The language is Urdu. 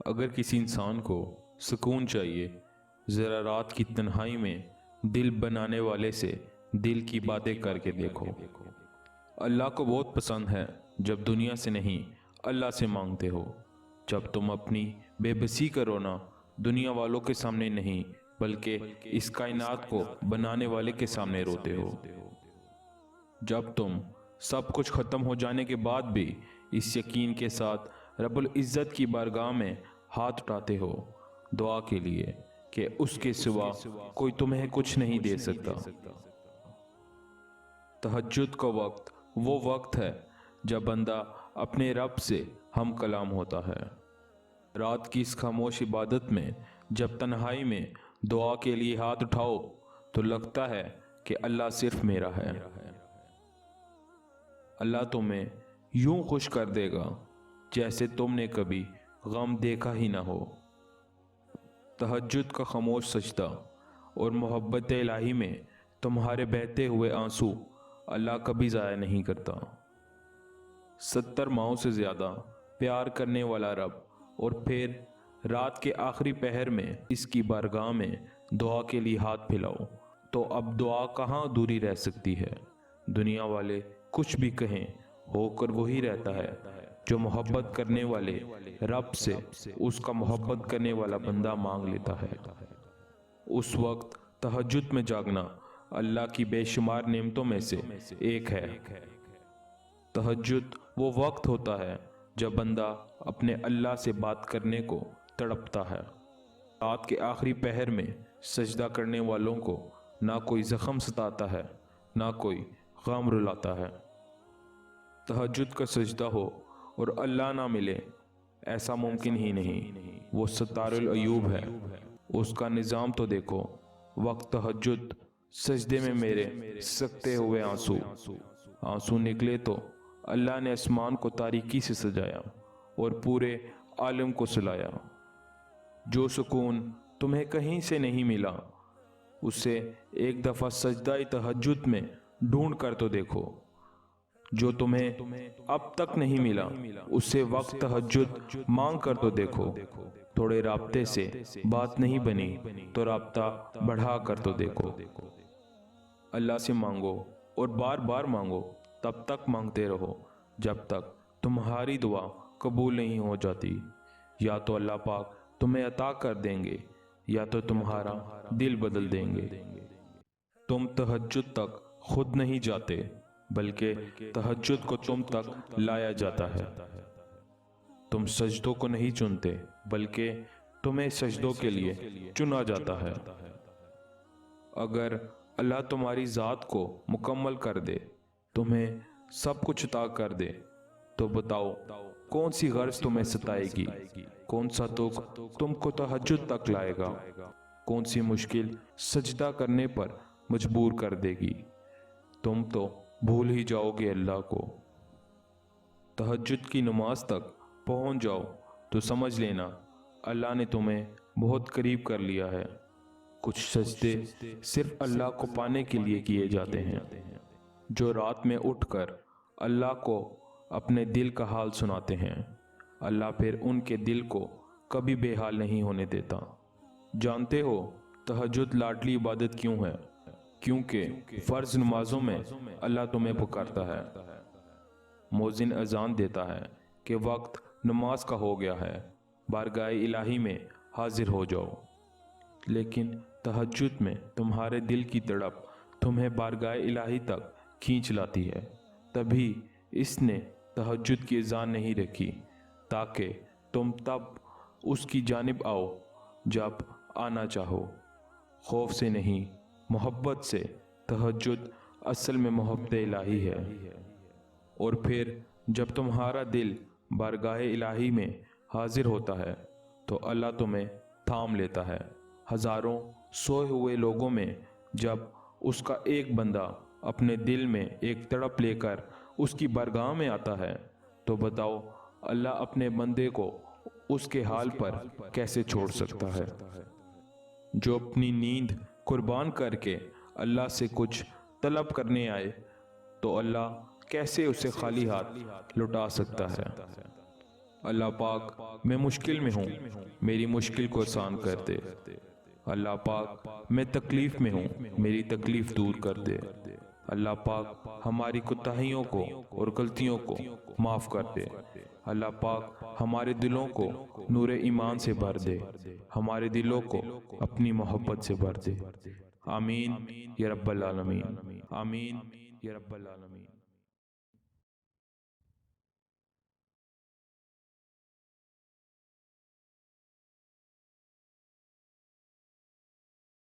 اگر کسی انسان کو سکون چاہیے، ذرا رات کی تنہائی میں دل بنانے والے سے دل کی باتیں کر کے دیکھو۔ اللہ کو بہت پسند ہے جب دنیا سے نہیں اللہ سے مانگتے ہو، جب تم اپنی بے بسی کا رونا دنیا والوں کے سامنے نہیں بلکہ اس کائنات کو بنانے والے کے سامنے روتے ہو، جب تم سب کچھ ختم ہو جانے کے بعد بھی اس یقین کے ساتھ رب العزت کی بارگاہ میں ہاتھ اٹھاتے ہو دعا کے لیے کہ اس کے سوا کوئی تمہیں کچھ نہیں دے سکتا۔ تہجد کا وقت وہ وقت ہے جب بندہ اپنے رب سے ہم کلام ہوتا ہے۔ رات کی اس خاموش عبادت میں جب تنہائی میں دعا کے لیے ہاتھ اٹھاؤ تو لگتا ہے کہ اللہ صرف میرا ہے۔ اللہ تمہیں یوں خوش کر دے گا جیسے تم نے کبھی غم دیکھا ہی نہ ہو۔ تہجد کا خاموش سجدہ اور محبت الہی میں تمہارے بہتے ہوئے آنسو اللہ کبھی ضائع نہیں کرتا۔ 70 ماؤں سے زیادہ پیار کرنے والا رب، اور پھر رات کے آخری پہر میں اس کی بارگاہ میں دعا کے لیے ہاتھ پھیلاؤ تو اب دعا کہاں ادھوری رہ سکتی ہے؟ دنیا والے کچھ بھی کہیں، ہو کر وہی رہتا ہے جو محبت کرنے والے رب سے اس کا محبت کرنے والا بندہ مانگ لیتا ہے۔ اس وقت تہجد میں جاگنا اللہ کی بے شمار نعمتوں میں سے ایک ہے۔ تہجد وہ وقت ہوتا ہے جب بندہ اپنے اللہ سے بات کرنے کو تڑپتا ہے۔ رات کے آخری پہر میں سجدہ کرنے والوں کو نہ کوئی زخم ستاتا ہے، نہ کوئی غم رلاتا ہے۔ تہجد کا سجدہ ہو اور اللہ نہ ملے، ایسا ممکن ہی نہیں۔ وہ ستار العیوب ہے، اس کا نظام تو دیکھو۔ وقت تہجد سجدے میں میرے سکتے ہوئے آنسو نکلے تو اللہ نے آسمان کو تاریکی سے سجایا اور پورے عالم کو سلایا۔ جو سکون تمہیں کہیں سے نہیں ملا، اسے ایک دفعہ سجدہ تہجد میں ڈھونڈ کر تو دیکھو۔ جو تمہیں اب تک نہیں ملا، اسے وقت تہجد مانگ کر تو دیکھو۔ تھوڑے رابطے سے بات نہیں بنی تو رابطہ بڑھا کر تو دیکھو۔ اللہ سے مانگو اور بار بار مانگو، تب تک مانگتے رہو جب تک تمہاری دعا قبول نہیں ہو جاتی۔ یا تو اللہ پاک تمہیں عطا کر دیں گے یا تو تمہارا دل بدل دیں گے۔ تم تہجد تک خود نہیں جاتے بلکہ تہجد کو تم تک لایا جاتا ہے۔ تم سجدوں کو نہیں چنتے بلکہ تمہیں سجدوں کے لیے چنا جاتا ہے۔ اگر اللہ تمہاری ذات کو مکمل کر دے، تمہیں سب کچھ عطا کر دے، تو بتاؤ کون سی غرض تمہیں ستائے گی؟ کون سا دکھ تم کو تہجد تک لائے گا؟ کون سی مشکل سجدہ کرنے پر مجبور کر دے گی؟ تم تو بھول ہی جاؤ گے اللہ کو۔ تہجد کی نماز تک پہنچ جاؤ تو سمجھ لینا اللہ نے تمہیں بہت قریب کر لیا ہے۔ کچھ سجدے صرف اللہ کو پانے کے لیے کیے جاتے ہیں۔ جو رات میں اٹھ کر اللہ کو اپنے دل کا حال سناتے ہیں، اللہ پھر ان کے دل کو کبھی بے حال نہیں ہونے دیتا۔ جانتے ہو تہجد لاڈلی عبادت کیوں ہے؟ کیونکہ فرض نمازوں میں اللہ تمہیں پکارتا ہے۔ مؤذن اذان دیتا ہے کہ وقت نماز کا ہو گیا ہے، بارگاہ الہی میں حاضر ہو جاؤ۔ لیکن تہجد میں تمہارے دل کی تڑپ تمہیں بارگاہ الہی تک کھینچ لاتی ہے۔ تبھی اس نے تہجد کی اذان نہیں رکھی تاکہ تم تب اس کی جانب آؤ جب آنا چاہو، خوف سے نہیں محبت سے۔ تہجد اصل میں محبت الہی ہے۔ اور پھر جب تمہارا دل بارگاہ الہی میں حاضر ہوتا ہے تو اللہ تمہیں تھام لیتا ہے۔ ہزاروں سوئے ہوئے لوگوں میں جب اس کا ایک بندہ اپنے دل میں ایک تڑپ لے کر اس کی بارگاہ میں آتا ہے تو بتاؤ اللہ اپنے بندے کو اس کے حال پر کیسے چھوڑ سکتا ہے؟ جو اپنی نیند قربان کر کے اللہ سے کچھ طلب کرنے آئے تو اللہ کیسے اسے خالی ہاتھ لوٹا سکتا ہے؟ اللہ پاک میں مشکل میں ہوں، میری مشکل کو آسان کر دے۔ اللہ پاک میں تکلیف میں ہوں، میری تکلیف دور کر دے۔ اللہ پاک ہماری کوتاہیوں کو اور غلطیوں کو معاف کر دے۔ اللہ پاک ہمارے دلوں کو نور ایمان سے بھر دے، ہمارے دلوں کو اپنی محبت سے بھر دے۔ آمین یا رب العالمین، آمین یا رب العالمین۔